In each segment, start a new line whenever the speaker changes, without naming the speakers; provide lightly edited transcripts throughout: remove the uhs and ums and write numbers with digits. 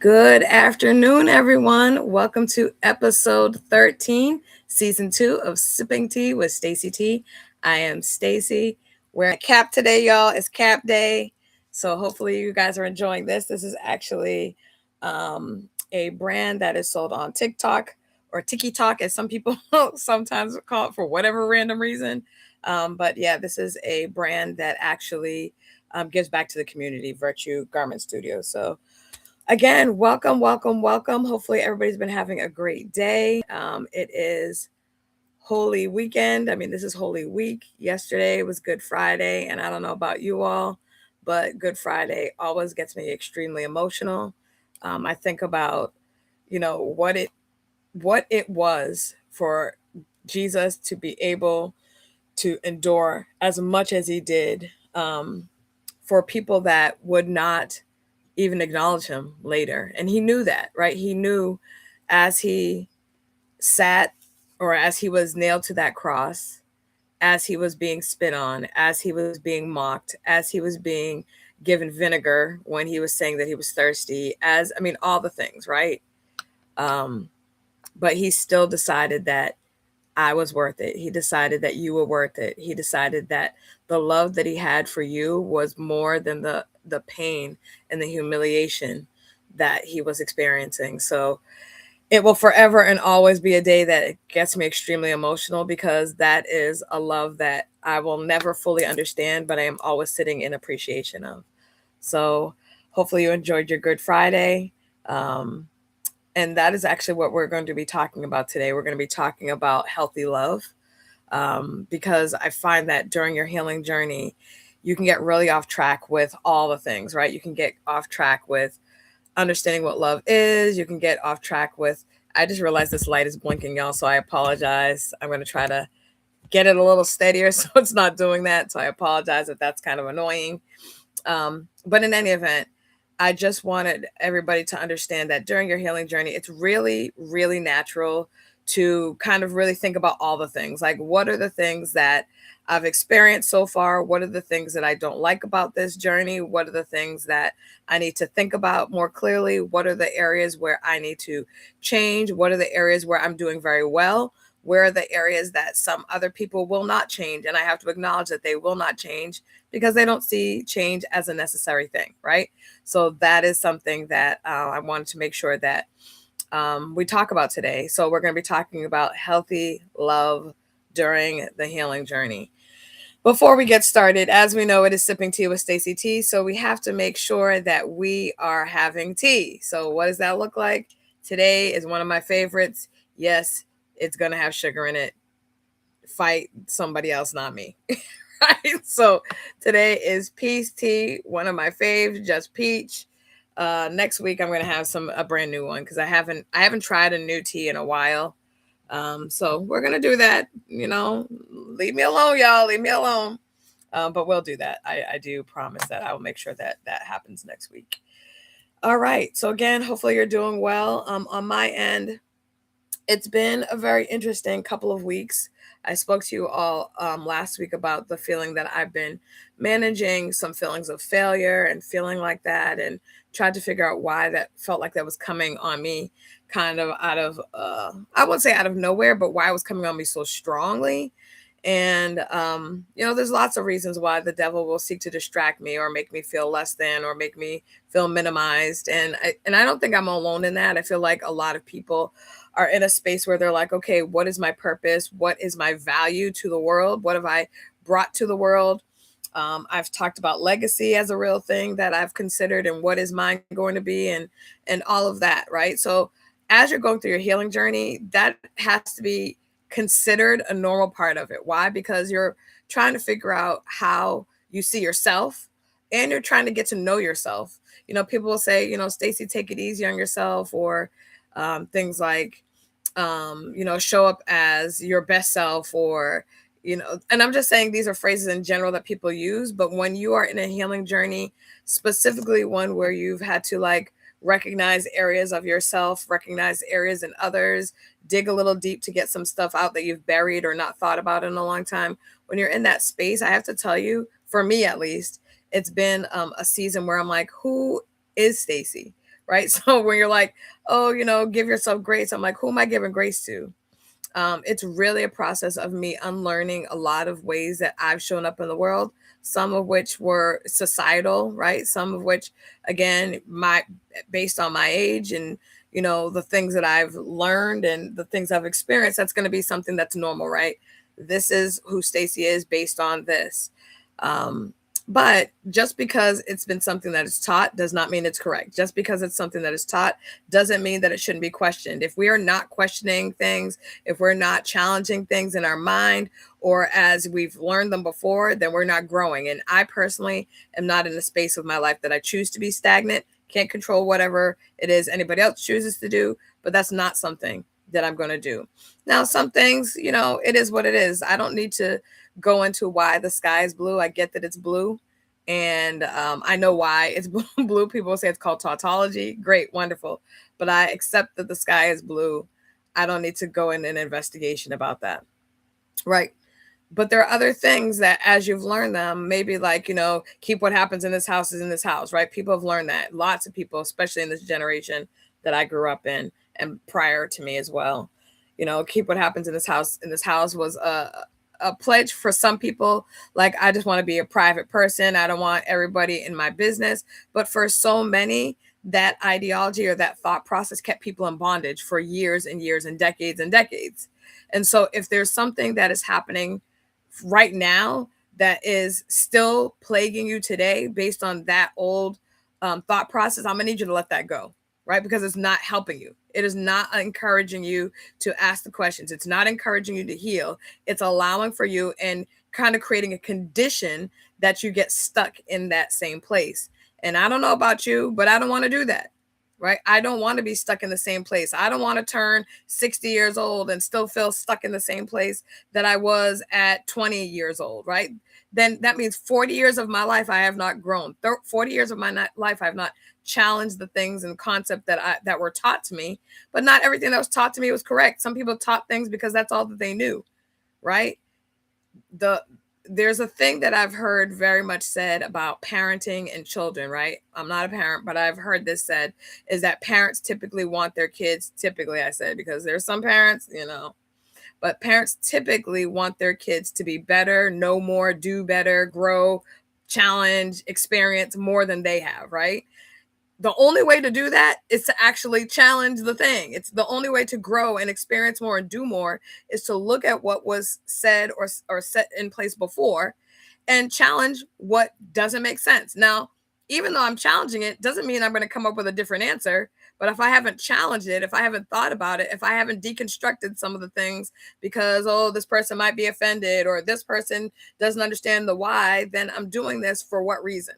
Good afternoon, everyone. Welcome to episode 13, season 2 of Sipping Tea with Stacy T. I am Stacy. Wearing a cap today, y'all. It's cap day. So hopefully you guys are enjoying this. This is actually a brand that is sold on TikTok or TikTok, as some people sometimes call it for whatever random reason. But yeah, this is a brand that actually gives back to the community, Virtue Garment Studio. So again, welcome, welcome, welcome. Hopefully, everybody's been having a great day. It is Holy Weekend. I mean, this is Holy Week. Yesterday was Good Friday, and I don't know about you all, but Good Friday always gets me extremely emotional. I think about, what it was for Jesus to be able to endure as much as he did for people that would not even acknowledge him later. And he knew that, right? He knew as he sat or as he was nailed to that cross, as he was being spit on, as he was being mocked, as he was being given vinegar when he was saying that he was thirsty, all the things, right? Um, but he still decided that I was worth it. He decided that you were worth it. He decided that the love that he had for you was more than the pain and the humiliation that he was experiencing. So it will forever and always be a day that gets me extremely emotional because that is a love that I will never fully understand, but I am always sitting in appreciation of. So hopefully you enjoyed your Good Friday. Um, and that is actually what we're going to be talking about today. We're going to be talking about healthy love because I find that during your healing journey, you can get really off track with all the things, right? You can get off track with understanding what love is. You can get off track with, I just realized this light is blinking, y'all, so I apologize. I'm going to try to get it a little steadier so it's not doing that. So I apologize if that's kind of annoying. But in any event, I just wanted everybody to understand that during your healing journey, it's really, really natural to kind of really think about all the things. Like, what are the things that I've experienced so far? What are the things that I don't like about this journey? What are the things that I need to think about more clearly? What are the areas where I need to change? What are the areas where I'm doing very well? Where are the areas that some other people will not change? And I have to acknowledge that they will not change because they don't see change as a necessary thing, right? So that is something that I wanted to make sure that we talk about today. So we're going to be talking about healthy love during the healing journey. Before we get started, as we know, it is Sipping Tea with Stacy T. So we have to make sure that we are having tea. So what does that look like? Today is one of my favorites. Yes, it's going to have sugar in it. Fight somebody else, not me. Right? So today is peach tea, one of my faves, just peach. Next week I'm gonna have a brand new one because I haven't tried a new tea in a while. So we're gonna do that. Leave me alone, y'all. Leave me alone. But we'll do that. I do promise that I will make sure that that happens next week. All right. So again, hopefully you're doing well. On my end, it's been a very interesting couple of weeks. I spoke to you all last week about the feeling that I've been managing, some feelings of failure and feeling like that, and tried to figure out why that felt like that was coming on me kind of out of, I wouldn't say out of nowhere, but why it was coming on me so strongly. And, there's lots of reasons why the devil will seek to distract me or make me feel less than or make me feel minimized. And I don't think I'm alone in that. I feel like a lot of people are in a space where they're like, okay, what is my purpose? What is my value to the world? What have I brought to the world? I've talked about legacy as a real thing that I've considered and what is mine going to be and all of that, right? So as you're going through your healing journey, that has to be considered a normal part of it. Why? Because you're trying to figure out how you see yourself and you're trying to get to know yourself. People will say, Stacy, take it easy on yourself, or things like, show up as your best self, or, and I'm just saying these are phrases in general that people use. But when you are in a healing journey, specifically one where you've had to like recognize areas of yourself, recognize areas in others, dig a little deep to get some stuff out that you've buried or not thought about in a long time. When you're in that space, I have to tell you, for me at least, it's been a season where I'm like, who is Stacy? right? So when you're like, oh, give yourself grace, I'm like, who am I giving grace to? It's really a process of me unlearning a lot of ways that I've shown up in the world, some of which were societal, right? Some of which, again, based on my age and the things that I've learned and the things I've experienced, that's going to be something that's normal, right? This is who Stacy is based on this. Um, but just because it's been something that is taught does not mean it's correct. Just because it's something that is taught doesn't mean that it shouldn't be questioned. If we are not questioning things, if we're not challenging things in our mind or as we've learned them before, then we're not growing. And I personally am not in a space of my life that I choose to be stagnant. Can't control whatever it is anybody else chooses to do, but that's not something that I'm going to do. Now, some things, it is what it is. I don't need to go into why the sky is blue. I get that it's blue. And I know why it's blue. People say it's called tautology. Great, wonderful. But I accept that the sky is blue. I don't need to go in an investigation about that. Right. But there are other things that as you've learned them, maybe like, keep what happens in this house is in this house, right? People have learned that. Lots of people, especially in this generation that I grew up in and prior to me as well. Keep what happens in this house was a pledge for some people. Like, I just want to be a private person. I don't want everybody in my business. But for so many, that ideology or that thought process kept people in bondage for years and years and decades and decades. And so if there's something that is happening right now that is still plaguing you today based on that old thought process, I'm gonna need you to let that go, right? Because it's not helping you. It is not encouraging you to ask the questions. It's not encouraging you to heal. It's allowing for you and kind of creating a condition that you get stuck in that same place. And I don't know about you, but I don't want to do that. Right? I don't want to be stuck in the same place. I don't want to turn 60 years old and still feel stuck in the same place that I was at 20 years old, right? Then that means 40 years of my life I have not grown. 40 years of my life I have not challenged the things and concept that were taught to me, but not everything that was taught to me was correct. Some people taught things because that's all that they knew, right? There's a thing that I've heard very much said about parenting and children, right? I'm not a parent, but I've heard this said is that parents typically want their kids, typically I said, because there's some parents, but parents typically want their kids to be better, know more, do better, grow, challenge, experience more than they have, right? The only way to do that is to actually challenge the thing. It's the only way to grow and experience more and do more is to look at what was said or set in place before and challenge what doesn't make sense. Now, even though I'm challenging it, doesn't mean I'm going to come up with a different answer. But if I haven't challenged it, if I haven't thought about it, if I haven't deconstructed some of the things because, oh, this person might be offended or this person doesn't understand the why, then I'm doing this for what reason,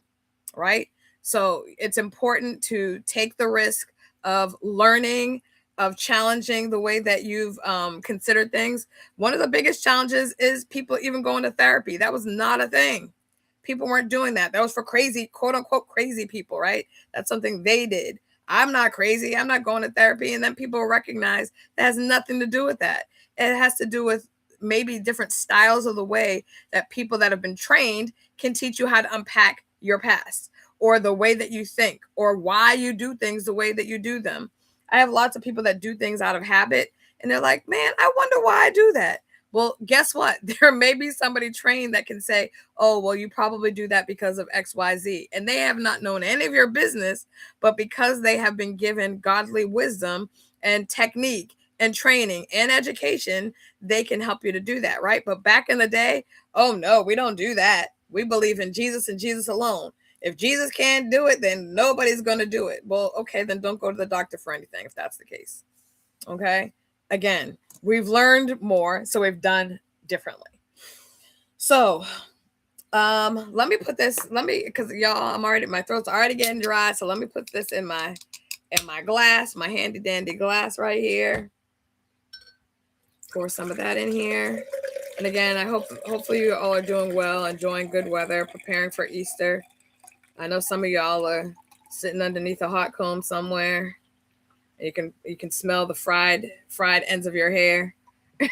right? So it's important to take the risk of learning, of challenging the way that you've considered things. One of the biggest challenges is people even going to therapy. That was not a thing. People weren't doing that. That was for crazy, quote unquote, crazy people, right? That's something they did. I'm not crazy. I'm not going to therapy. And then people recognize that has nothing to do with that. It has to do with maybe different styles of the way that people that have been trained can teach you how to unpack your past or the way that you think or why you do things the way that you do them. I have lots of people that do things out of habit and they're like, man, I wonder why I do that. Well, guess what? There may be somebody trained that can say, oh, well, you probably do that because of XYZ. And they have not known any of your business, but because they have been given godly wisdom and technique and training and education, they can help you to do that, right? But back in the day, oh, no, we don't do that. We believe in Jesus and Jesus alone. If Jesus can't do it, then nobody's going to do it. Well, okay, then don't go to the doctor for anything if that's the case. Okay. Again, we've learned more, so we've done differently. So let me put this, because y'all, my throat's already getting dry. So let me put this in my glass, my handy dandy glass right here. Pour some of that in here. And again, hopefully you all are doing well, enjoying good weather, preparing for Easter. I know some of y'all are sitting underneath a hot comb somewhere. You can smell the fried ends of your hair. And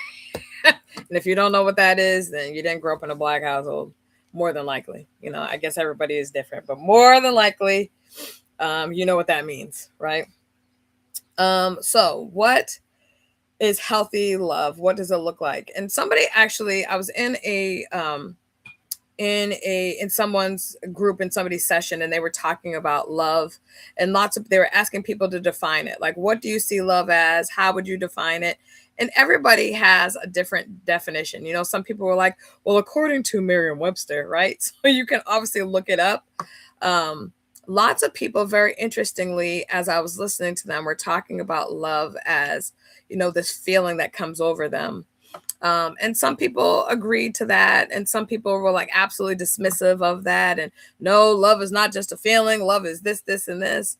if you don't know what that is, then you didn't grow up in a Black household. More than likely, I guess everybody is different, but more than likely, You know what that means, right? So what is healthy love? What does it look like? And somebody actually, I was in someone's group, in somebody's session, and they were talking about love, and they were asking people to define it. Like, what do you see love as? How would you define it? And everybody has a different definition. Some people were like, well, according to Merriam-Webster, right? So you can obviously look it up. Lots of people, very interestingly, as I was listening to them, were talking about love as, this feeling that comes over them. And some people agreed to that, and some people were like absolutely dismissive of that. And no, love is not just a feeling. Love is this, this, and this.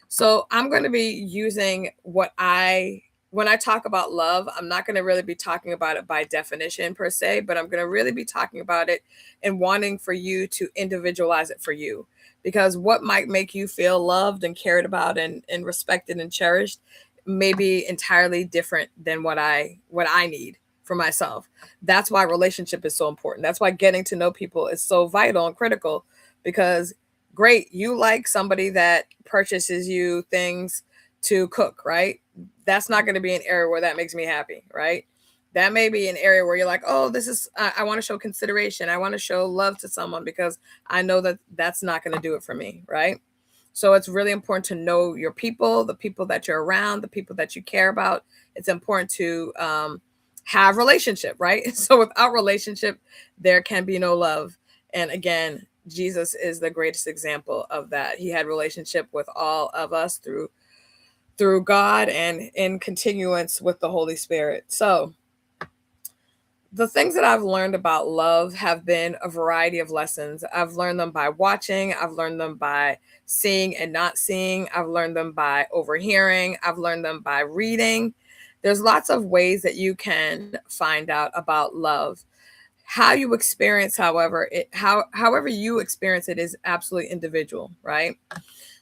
So I'm going to be using when I talk about love, I'm not going to really be talking about it by definition per se, but I'm going to really be talking about it and wanting for you to individualize it for you. Because what might make you feel loved and cared about and respected and cherished may be entirely different than what I need for myself. That's why relationship is so important. That's why getting to know people is so vital and critical, because great, you like somebody that purchases you things to cook, right? That's not going to be an area where that makes me happy, right? That may be an area where you're like, oh, this is, I want to show consideration. I want to show love to someone because I know that that's not going to do it for me, right? So it's really important to know your people, the people that you're around, the people that you care about. It's important to have relationship, right? So without relationship, there can be no love. And again, Jesus is the greatest example of that. He had relationship with all of us through God and in continuance with the Holy Spirit. So the things that I've learned about love have been a variety of lessons. I've learned them by watching, I've learned them by seeing and not seeing, I've learned them by overhearing, I've learned them by reading. There's lots of ways that you can find out about love. How you experience, however, however you experience it is absolutely individual, right?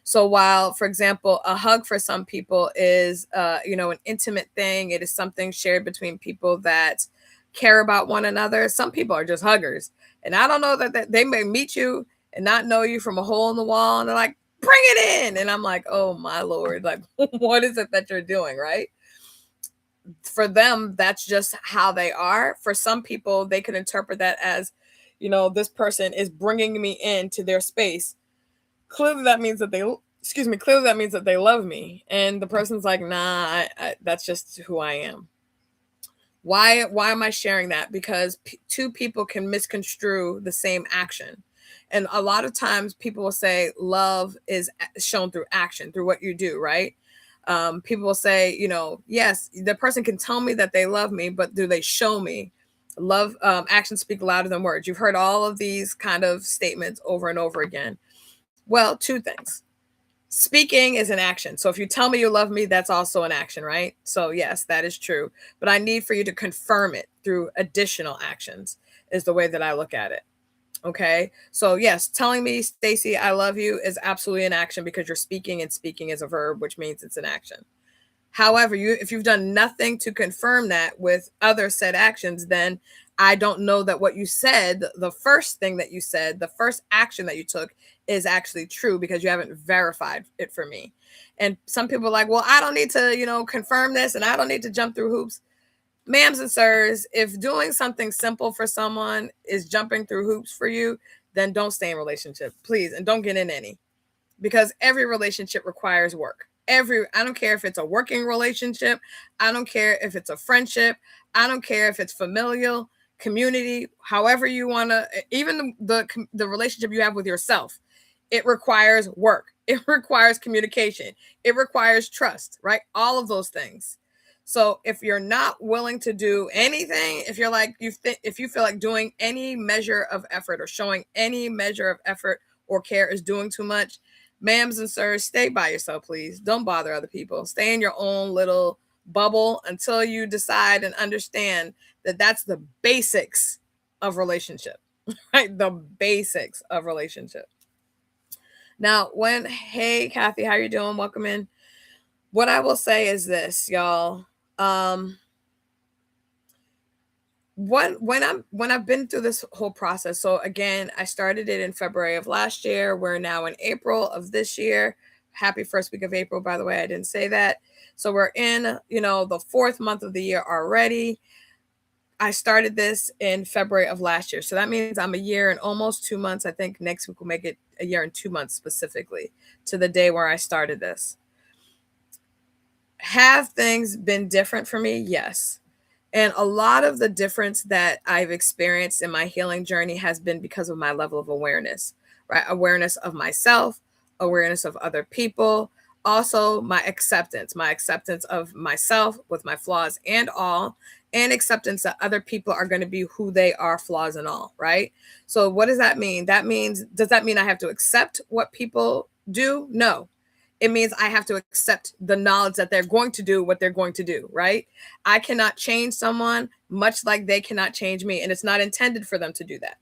So while, for example, a hug for some people is, an intimate thing, it is something shared between people that care about one another. Some people are just huggers, and I don't know that they may meet you and not know you from a hole in the wall, and they're like, "Bring it in," and I'm like, "Oh my Lord, like, what is it that you're doing?" Right? For them, that's just how they are. For some people, they can interpret that as, this person is bringing me into their space. Clearly that means that clearly that means that they love me. And the person's like, nah, that's just who I am. Why am I sharing that? Because two people can misconstrue the same action. And a lot of times people will say love is shown through action, through what you do, right? People will say, yes, the person can tell me that they love me, but do they show me? Love, actions speak louder than words. You've heard all of these kind of statements over and over again. Well, two things. Speaking is an action. So if you tell me you love me, that's also an action, right? So yes, that is true. But I need for you to confirm it through additional actions, is the way that I look at it. Okay. So yes, telling me, Stacy, I love you is absolutely an action because you're speaking, and speaking is a verb, which means it's an action. However, if you've done nothing to confirm that with other said actions, then I don't know that what you said, the first thing that you said, the first action that you took is actually true because you haven't verified it for me. And some people are like, well, I don't need to, confirm this, and I don't need to jump through hoops. Ma'ams and sirs, if doing something simple for someone is jumping through hoops for you, then don't stay in relationship, please. And don't get in any, because every relationship requires work. I don't care if it's a working relationship. I don't care if it's a friendship. I don't care if it's familial, community, however you want to, even the relationship you have with yourself. It requires work. It requires communication. It requires trust, right? All of those things. So if you're not willing to do anything, if you're like, if you feel like doing any measure of effort or showing any measure of effort or care is doing too much, ma'ams and sirs, stay by yourself, please. Don't bother other people. Stay in your own little bubble until you decide and understand that that's the basics of relationship, right? The basics of relationship. Now, hey, Kathy, how you doing? Welcome in. What I will say is this, y'all. When I've been through this whole process, so again, I started it in February of last year. We're now in April of this year. Happy first week of April, by the way. I didn't say that. So we're in, the 4th month of the year already. I started this in February of last year. So that means I'm a year and almost 2 months. I think next week will make it a year and 2 months specifically to the day where I started this. Have things been different for me? Yes. And a lot of the difference that I've experienced in my healing journey has been because of my level of awareness, right? Awareness of myself, awareness of other people, also my acceptance of myself with my flaws and all, and acceptance that other people are going to be who they are, flaws and all, right? So what does that mean? Does that mean I have to accept what people do? No. It means I have to accept the knowledge that they're going to do what they're going to do, right? I cannot change someone, much like they cannot change me. And it's not intended for them to do that.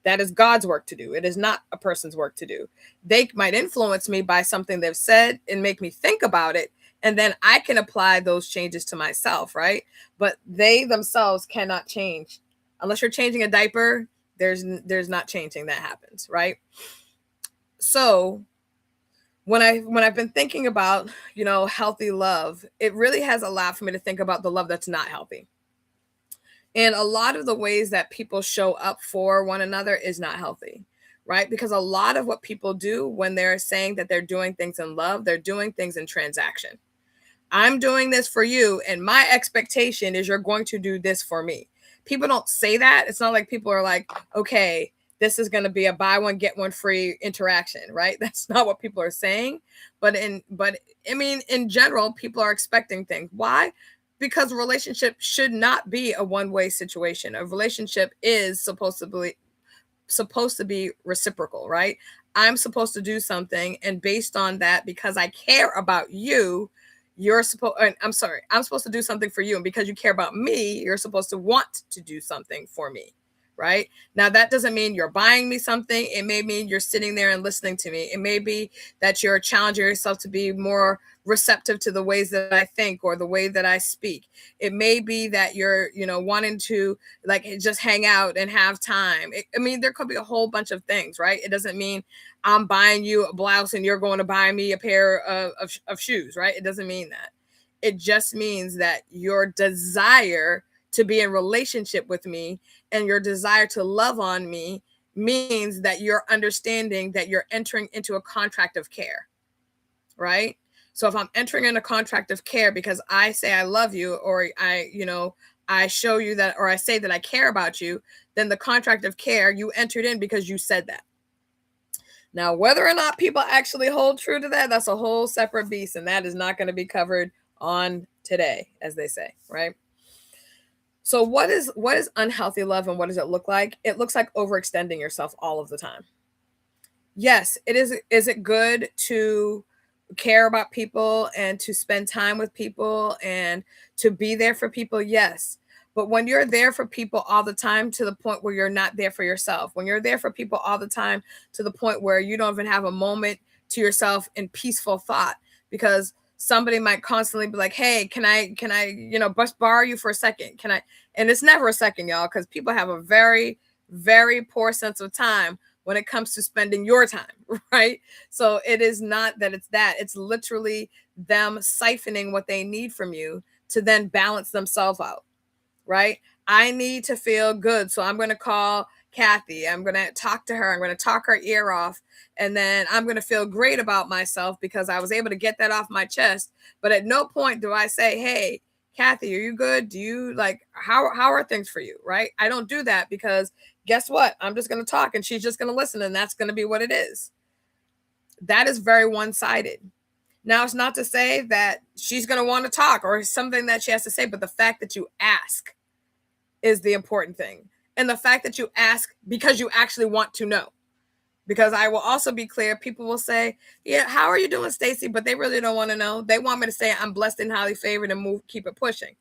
That is God's work to do. It is not a person's work to do. They might influence me by something they've said and make me think about it. And then I can apply those changes to myself, right? But they themselves cannot change. Unless you're changing a diaper, there's not changing that happens, right? So when I've been thinking about, healthy love, it really has allowed for me to think about the love that's not healthy. And a lot of the ways that people show up for one another is not healthy, right? Because a lot of what people do when they're saying that they're doing things in love, they're doing things in transaction. I'm doing this for you, and my expectation is you're going to do this for me. People don't say that. It's not like people are like, okay, this is going to be a buy one get one free interaction, right? That's not what people are saying. But in general, people are expecting things. Why? Because a relationship should not be a one-way situation. A relationship is supposed to be reciprocal, right? I'm supposed to do something, and based on that, because I care about you, I'm supposed to do something for you, and because you care about me, you're supposed to want to do something for me, right? Now, that doesn't mean you're buying me something. It may mean you're sitting there and listening to me. It may be that you're challenging yourself to be more receptive to the ways that I think or the way that I speak. It may be that you're, wanting to like just hang out and have time. There could be a whole bunch of things, right? It doesn't mean I'm buying you a blouse and you're going to buy me a pair of shoes, right? It doesn't mean that. It just means that your desire to be in relationship with me and your desire to love on me means that you're understanding that you're entering into a contract of care, right? So if I'm entering in a contract of care because I say I love you, or I show you that, or I say that I care about you, then the contract of care you entered in because you said that. Now, whether or not people actually hold true to that, that's a whole separate beast, and that is not going to be covered on today, as they say, right? So what is unhealthy love, and what does it look like? It looks like overextending yourself all of the time. Yes, it is. Is it good to care about people and to spend time with people and to be there for people? Yes. But when you're there for people all the time to the point where you're not there for yourself, when you're there for people all the time to the point where you don't even have a moment to yourself in peaceful thought, because somebody might constantly be like, hey, can I, just borrow you for a second? Can I? And it's never a second, y'all, because people have a very, very poor sense of time when it comes to spending your time, right? So it is not that it's that. It's literally them siphoning what they need from you to then balance themselves out, right? I need to feel good, so I'm going to call Kathy. I'm going to talk to her. I'm going to talk her ear off, and then I'm going to feel great about myself because I was able to get that off my chest. But at no point do I say, hey, Kathy, are you good? Do you how are things for you? Right? I don't do that because guess what? I'm just going to talk and she's just going to listen, and that's going to be what it is. That is very one-sided. Now, it's not to say that she's going to want to talk or something that she has to say, but the fact that you ask is the important thing. And the fact that you ask because you actually want to know. Because I will also be clear, people will say, yeah, how are you doing, Stacey? But they really don't want to know. They want me to say I'm blessed and highly favored and keep it pushing.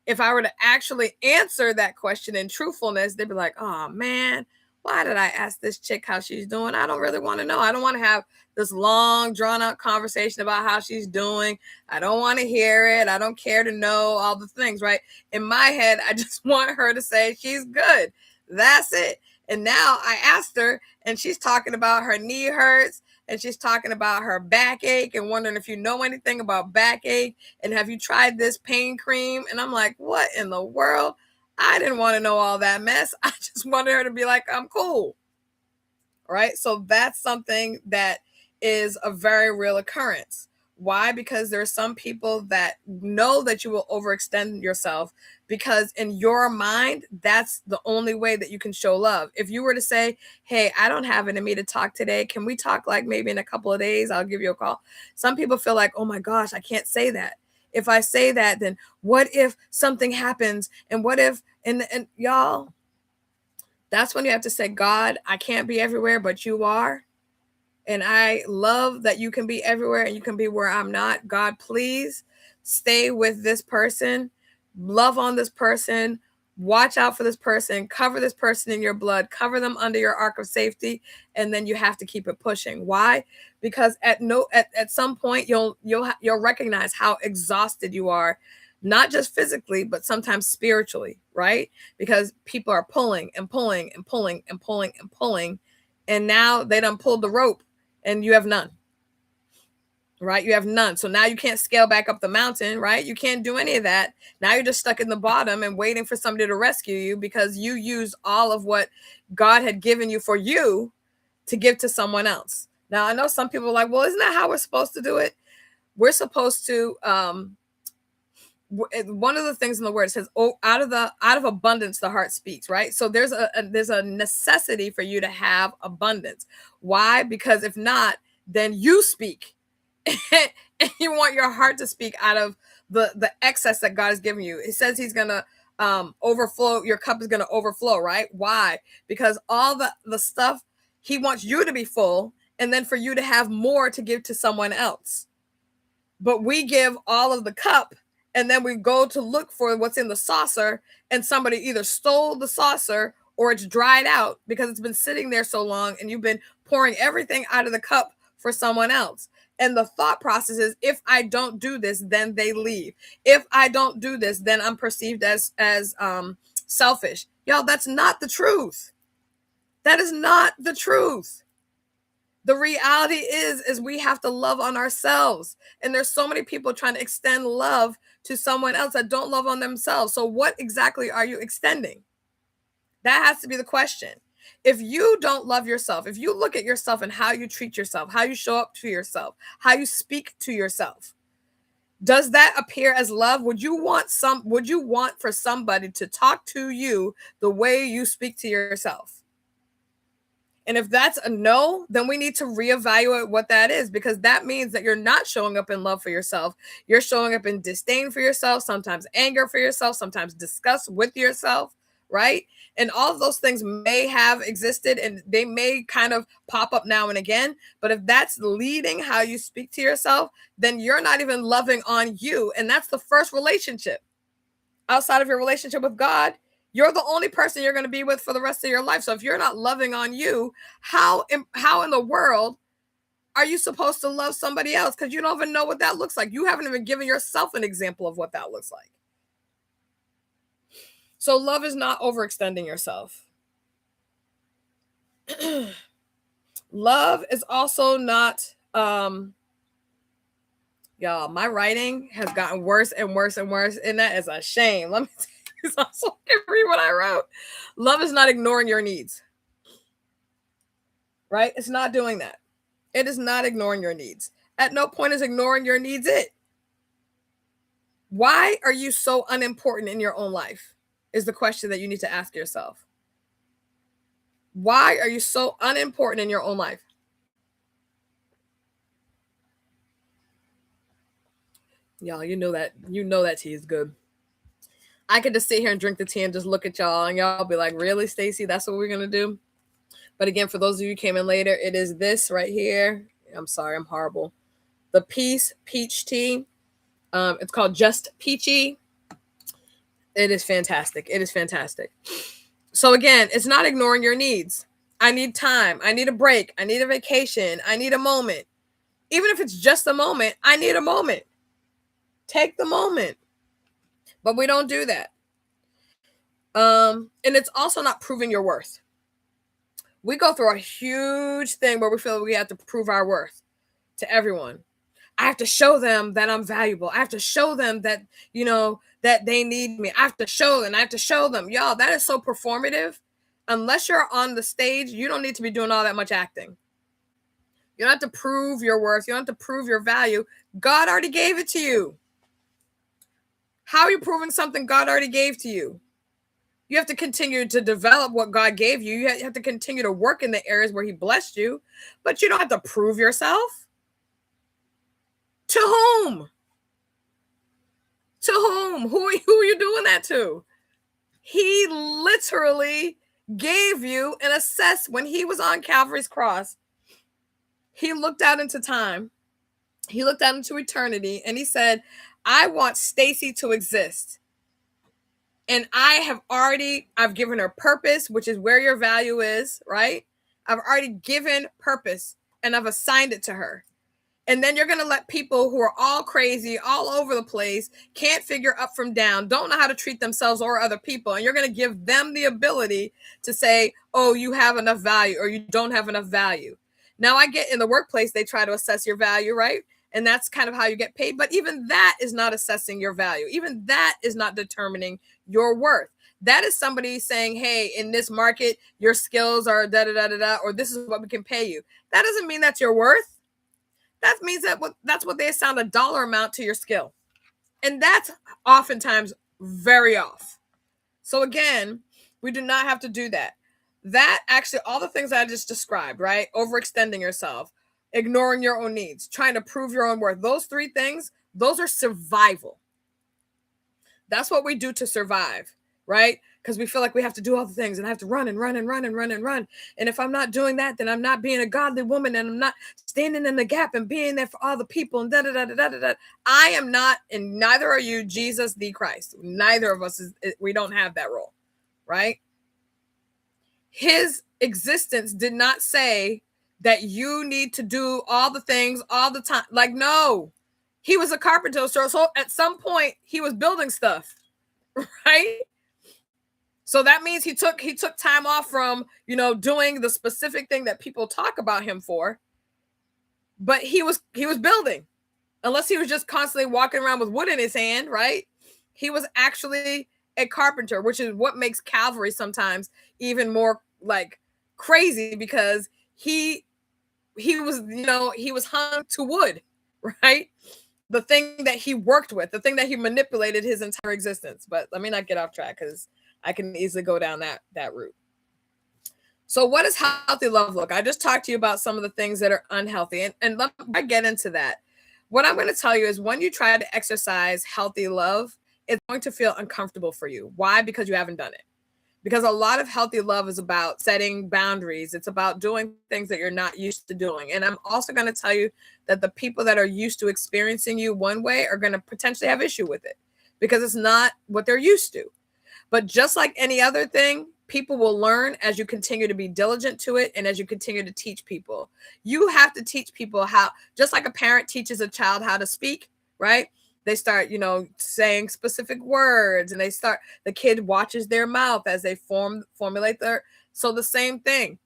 If I were to actually answer that question in truthfulness, they'd be like, oh man, why did I ask this chick how she's doing? I don't really want to know. I don't want to have this long drawn out conversation about how she's doing. I don't want to hear it. I don't care to know all the things, right? In my head, I just want her to say she's good. That's it. And now I asked her and she's talking about her knee hurts and she's talking about her backache and wondering if you know anything about backache and have you tried this pain cream. And I'm like, what in the world? I didn't want to know all that mess. I just wanted her to be like, I'm cool. Right? So that's something that is a very real occurrence. Why? Because there are some people that know that you will overextend yourself because in your mind, that's the only way that you can show love. If you were to say, hey, I don't have it in me to talk today. Can we talk like maybe in a couple of days? I'll give you a call. Some people feel like, oh my gosh, I can't say that. If I say that, then what if something happens? And what if, and y'all, that's when you have to say, God, I can't be everywhere, but you are. And I love that you can be everywhere and you can be where I'm not. God, please stay with this person, love on this person, watch out for this person, cover this person in your blood, cover them under your ark of safety, and then you have to keep it pushing. Why? Because at some point you'll recognize how exhausted you are, not just physically, but sometimes spiritually, right? Because people are pulling and pulling and pulling and pulling and pulling, and now they done pulled the rope and you have none, right? You have none. So now you can't scale back up the mountain, right? You can't do any of that. Now you're just stuck in the bottom and waiting for somebody to rescue you because you used all of what God had given you for you to give to someone else. Now, I know some people are like, well, isn't that how we're supposed to do it? We're supposed to, one of the things in the word says, oh, out of abundance the heart speaks, right? So there's a necessity for you to have abundance. Why? Because if not, then you speak and you want your heart to speak out of the excess that God has given you. It says he's gonna overflow, your cup is gonna overflow, right? Why? Because all the stuff, he wants you to be full and then for you to have more to give to someone else. But we give all of the cup and then we go to look for what's in the saucer, and somebody either stole the saucer or it's dried out because it's been sitting there so long and you've been pouring everything out of the cup for someone else. And the thought process is, if I don't do this, then they leave. If I don't do this, then I'm perceived as selfish. Y'all, that's not the truth. That is not the truth. The reality is we have to love on ourselves. And there's so many people trying to extend love to someone else that don't love on themselves. So what exactly are you extending? That has to be the question. If you don't love yourself, if you look at yourself and how you treat yourself, how you show up to yourself, how you speak to yourself, does that appear as love? Would you want for somebody to talk to you the way you speak to yourself? And if that's a no, then we need to reevaluate what that is, because that means that you're not showing up in love for yourself. You're showing up in disdain for yourself, sometimes anger for yourself, sometimes disgust with yourself, right? And all of those things may have existed and they may kind of pop up now and again. But if that's leading how you speak to yourself, then you're not even loving on you. And that's the first relationship outside of your relationship with God. You're the only person you're going to be with for the rest of your life. So if you're not loving on you, how in the world are you supposed to love somebody else? Because you don't even know what that looks like. You haven't even given yourself an example of what that looks like. So love is not overextending yourself. Love is also not, y'all, my writing has gotten worse and worse and worse, and that is a shame. Let me tell you, so I can read what I wrote. Love is not ignoring your needs. Right? It's not doing that. It is not ignoring your needs. At no point is ignoring your needs it. Why are you so unimportant in your own life? Is the question that you need to ask yourself. Why are you so unimportant in your own life? Y'all, you know that tea is good. I could just sit here and drink the tea and just look at y'all, and y'all be like, really, Stacey, that's what we're going to do? But again, for those of you who came in later, it is this right here. I'm sorry, I'm horrible. The peach tea. It's called Just Peachy. It is fantastic. It is fantastic. So again, it's not ignoring your needs. I need time. I need a break. I need a vacation. I need a moment. Even if it's just a moment, I need a moment. Take the moment. But we don't do that. And it's also not proving your worth. We go through a huge thing where we feel we have to prove our worth to everyone. I have to show them that I'm valuable. I have to show them that, that they need me. I have to show them. I have to show them. Y'all, that is so performative. Unless you're on the stage, you don't need to be doing all that much acting. You don't have to prove your worth. You don't have to prove your value. God already gave it to you. How are you proving something God already gave to you? You have to continue to develop what God gave you. You have to continue to work in the areas where he blessed you, but you don't have to prove yourself. To whom? To whom? Who are you doing that to? He literally gave you an assess when he was on Calvary's cross. He looked out into time. He looked out into eternity and he said, I want Stacy to exist. And I've given her purpose, which is where your value is, right? I've already given purpose and I've assigned it to her. And then you're going to let people who are all crazy, all over the place, can't figure up from down, don't know how to treat themselves or other people. And you're going to give them the ability to say, oh, you have enough value or you don't have enough value. Now I get in the workplace, they try to assess your value, right? And that's kind of how you get paid. But even that is not assessing your value. Even that is not determining your worth. That is somebody saying, hey, in this market, your skills are da-da-da-da-da, or this is what we can pay you. That doesn't mean that's your worth. That means that's what they assign a dollar amount to your skill. And that's oftentimes very off. So again, we do not have to do that. That actually, all the things I just described, right? Overextending yourself, ignoring your own needs, trying to prove your own worth. Those three things, those are survival. That's what we do to survive, right? Because we feel like we have to do all the things and I have to run and run and run and run and run. And if I'm not doing that, then I'm not being a godly woman and I'm not standing in the gap and being there for all the people and da da da da da da. I am not, and neither are you, Jesus the Christ. Neither of us we don't have that role, right? His existence did not say that you need to do all the things all the time. Like, no, he was a carpenter. So at some point he was building stuff, right? So that means he took time off from, doing the specific thing that people talk about him for. But he was building, unless he was just constantly walking around with wood in his hand, right? He was actually a carpenter, which is what makes Calvary sometimes even more like crazy, because he was, he was hung to wood, right? The thing that he worked with, the thing that he manipulated his entire existence. But let me not get off track because I can easily go down that route. So what does healthy love look? I just talked to you about some of the things that are unhealthy. And let me get into that. What I'm going to tell you is when you try to exercise healthy love, it's going to feel uncomfortable for you. Why? Because you haven't done it. Because a lot of healthy love is about setting boundaries. It's about doing things that you're not used to doing. And I'm also going to tell you that the people that are used to experiencing you one way are going to potentially have issue with it because it's not what they're used to. But just like any other thing, people will learn as you continue to be diligent to it and as you continue to teach people. You have to teach people how, just like a parent teaches a child how to speak, right? They start, saying specific words and the kid watches their mouth as they formulate so the same thing.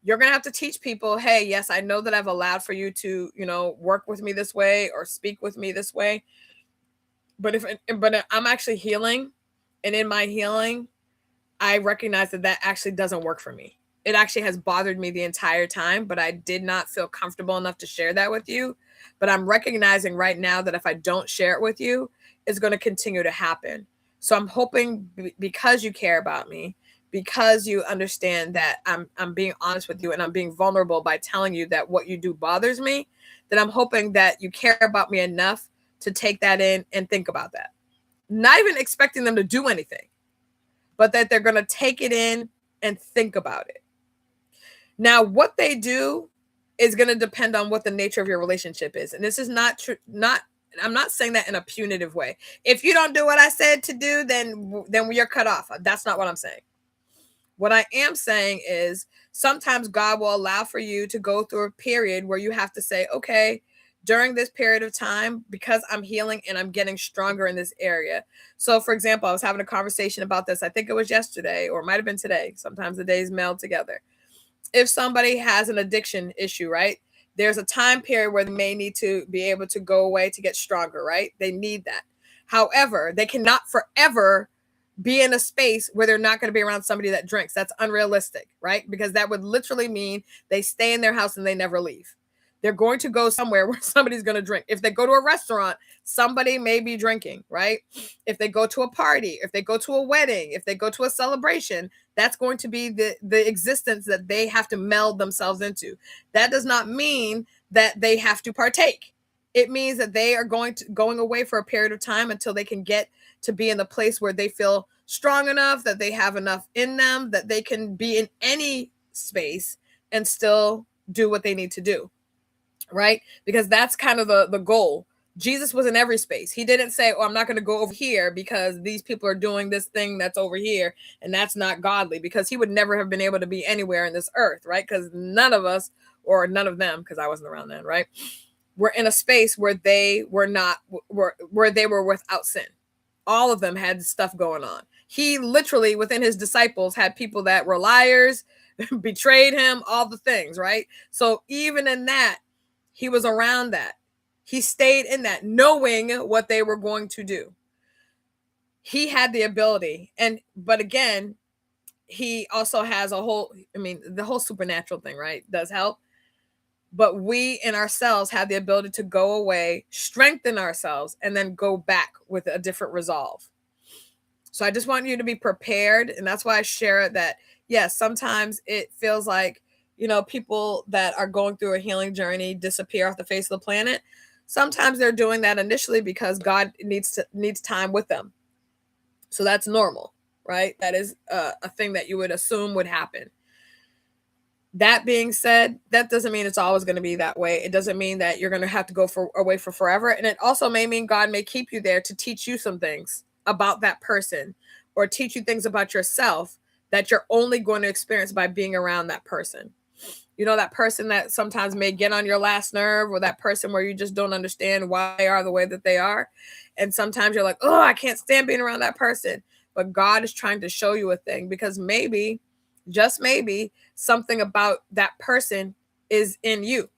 You're going to have to teach people, hey, yes, I know that I've allowed for you to, work with me this way or speak with me this way. But I'm actually healing. And in my healing, I recognize that actually doesn't work for me. It actually has bothered me the entire time, but I did not feel comfortable enough to share that with you. But I'm recognizing right now that if I don't share it with you, it's going to continue to happen. So I'm hoping because you care about me, because you understand that I'm being honest with you and I'm being vulnerable by telling you that what you do bothers me, then I'm hoping that you care about me enough to take that in and think about that. Not even expecting them to do anything, but that they're going to take it in and think about it. Now, what they do is going to depend on what the nature of your relationship is. And this is not true. I'm not saying that in a punitive way. If you don't do what I said to do, then you're cut off. That's not what I'm saying. What I am saying is sometimes God will allow for you to go through a period where you have to say, okay, during this period of time, because I'm healing and I'm getting stronger in this area. So for example, I was having a conversation about this. I think it was yesterday or it might've been today. Sometimes the days meld together. if somebody has an addiction issue, right? There's a time period where they may need to be able to go away to get stronger, right? They need that. However, they cannot forever be in a space where they're not going to be around somebody that drinks. That's unrealistic, right? Because that would literally mean they stay in their house and they never leave. They're going to go somewhere where somebody's going to drink. If they go to a restaurant, somebody may be drinking, right? If they go to a party, if they go to a wedding, if they go to a celebration, that's going to be the existence that they have to meld themselves into. That does not mean that they have to partake. It means that they are going away for a period of time until they can get to be in the place where they feel strong enough, that they have enough in them, that they can be in any space and still do what they need to do, right? Because that's kind of the goal. Jesus was in every space. He didn't say, oh, I'm not going to go over here because these people are doing this thing that's over here and that's not godly, because he would never have been able to be anywhere in this earth, right? Because none of us, or none of them, because I wasn't around then, right, were in a space where they were not, where they were without sin. All of them had stuff going on. He literally, within his disciples, had people that were liars, betrayed him, all the things, right? So even in that, he was around that. He stayed in that, knowing what they were going to do. He had the ability. But again, he also has the whole supernatural thing, right, does help. But we in ourselves have the ability to go away, strengthen ourselves, and then go back with a different resolve. So I just want you to be prepared. And that's why I share it, that, yes, sometimes it feels like, people that are going through a healing journey disappear off the face of the planet. Sometimes they're doing that initially because God needs time with them. So that's normal, right? That is a thing that you would assume would happen. That being said, that doesn't mean it's always going to be that way. It doesn't mean that you're going to have to go away for forever. And it also may mean God may keep you there to teach you some things about that person, or teach you things about yourself that you're only going to experience by being around that person. That person that sometimes may get on your last nerve, or that person where you just don't understand why they are the way that they are. And sometimes you're like, oh, I can't stand being around that person. But God is trying to show you a thing, because maybe, just maybe, something about that person is in you,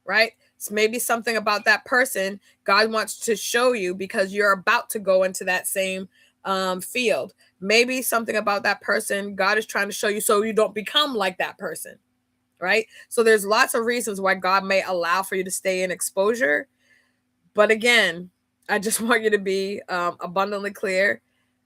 right? So maybe something about that person God wants to show you, because you're about to go into that same field. Maybe something about that person God is trying to show you so you don't become like that person, right? So there's lots of reasons why God may allow for you to stay in exposure. But again, I just want you to be abundantly clear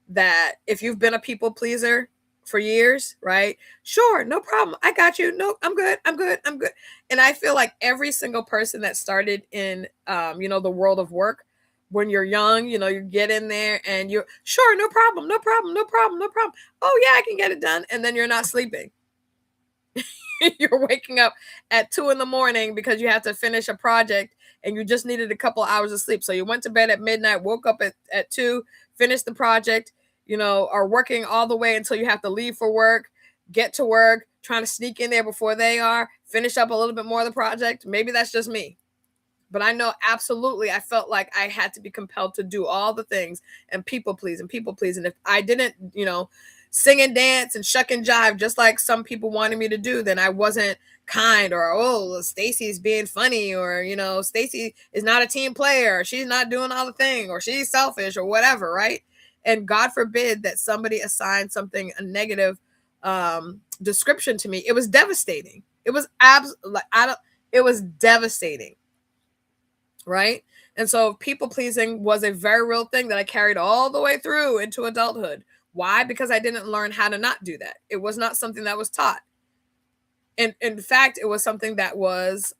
that if you've been a people pleaser for years, right? Sure, no problem. I got you. No, I'm good. I'm good. I'm good. And I feel like every single person that started in, the world of work, when you're young, you get in there and you're sure, no problem, no problem, no problem, no problem. Oh yeah, I can get it done. And then you're not sleeping. You're waking up at 2 a.m. because you have to finish a project and you just needed a couple hours of sleep. So you went to bed at midnight, woke up at 2, finished the project, are working all the way until you have to leave for work, get to work, trying to sneak in there before they are, finish up a little bit more of the project. Maybe that's just me. But I know absolutely I felt like I had to be compelled to do all the things and people please. And if I didn't, sing and dance and shuck and jive just like some people wanted me to do, then I wasn't kind, or, oh, Stacy's being funny, or, Stacy is not a team player, or she's not doing all the thing, or she's selfish, or whatever, right? And God forbid that somebody assigned something, a negative description to me. It was devastating. It was it was devastating. Right? And so people pleasing was a very real thing that I carried all the way through into adulthood. Why? Because I didn't learn how to not do that. It was not something that was taught. And in fact, it was something that was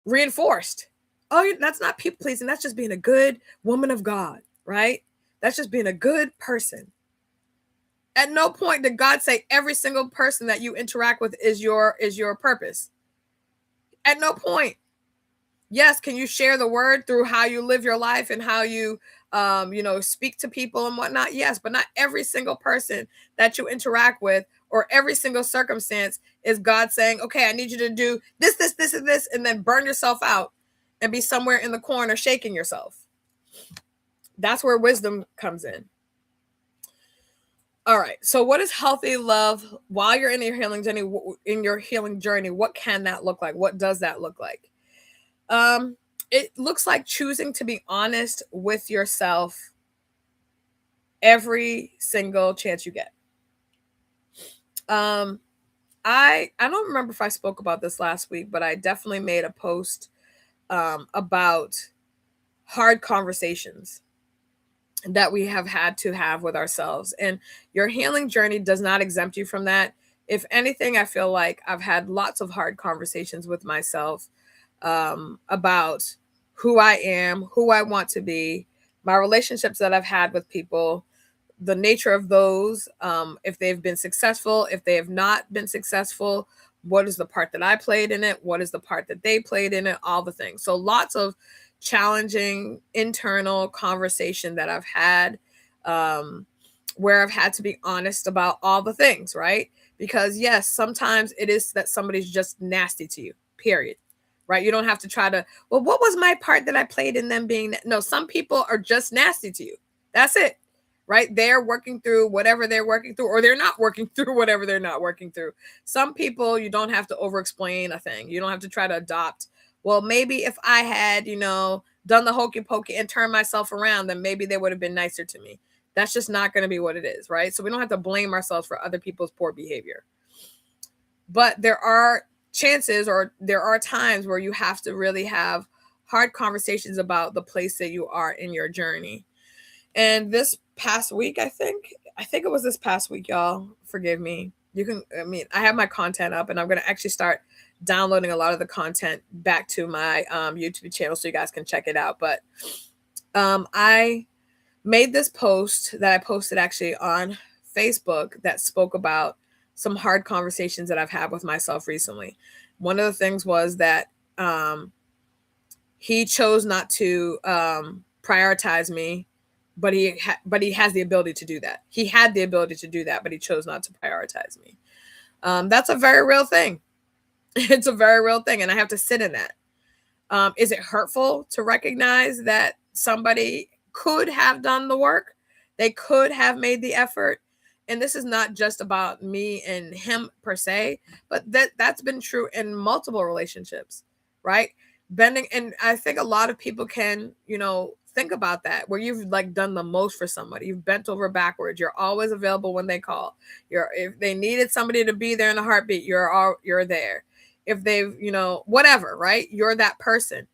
reinforced. Oh, that's not people pleasing. That's just being a good woman of God, right? That's just being a good person. At no point did God say every single person that you interact with is your purpose. At no point. Yes, can you share the word through how you live your life and how you speak to people and whatnot? Yes, but not every single person that you interact with, or every single circumstance, is God saying, okay, I need you to do this, this, this, and this, and then burn yourself out and be somewhere in the corner shaking yourself. That's where wisdom comes in. All right. So what is healthy love while you're in your healing journey? What can that look like? What does that look like? Um, it looks like choosing to be honest with yourself every single chance you get. Um, I don't remember if I spoke about this last week, but I definitely made a post about hard conversations that we have had to have with ourselves. And your healing journey does not exempt you from that. If anything, I feel like I've had lots of hard conversations with myself about who I am, who I want to be, my relationships that I've had with people, the nature of those, if they've been successful, if they have not been successful, what is the part that I played in it, what is the part that they played in it, all the things. So lots of challenging internal conversation that I've had, um, where I've had to be honest about all the things, right? Because yes, sometimes it is that somebody's just nasty to you, period. Right? You don't have to try to, well, what was my part that I played in them being, no, some people are just nasty to you. That's it. Right? They're working through whatever they're working through, or they're not working through whatever they're not working through. Some people, you don't have to over explain a thing. You don't have to try to adopt. Well, maybe if I had, done the hokey pokey and turned myself around, then maybe they would have been nicer to me. That's just not going to be what it is, right? So we don't have to blame ourselves for other people's poor behavior. But there are chances, or there are times where you have to really have hard conversations about the place that you are in your journey. And this past week, I think it was this past week, y'all. Forgive me. I have my content up, and I'm going to actually start downloading a lot of the content back to my YouTube channel so you guys can check it out. But I made this post that I posted actually on Facebook that spoke about some hard conversations that I've had with myself recently. One of the things was that he chose not to prioritize me, but he has the ability to do that. He had the ability to do that, but he chose not to prioritize me. That's a very real thing. It's a very real thing, and I have to sit in that. Is it hurtful to recognize that somebody could have done the work? They could have made the effort. And this is not just about me and him per se, but that's been true in multiple relationships, right? Bending, and I think a lot of people can, think about that, where you've like done the most for somebody. You've bent over backwards. You're always available when they call. If they needed somebody to be there in a heartbeat, you're there. If they've, whatever, right? You're that person.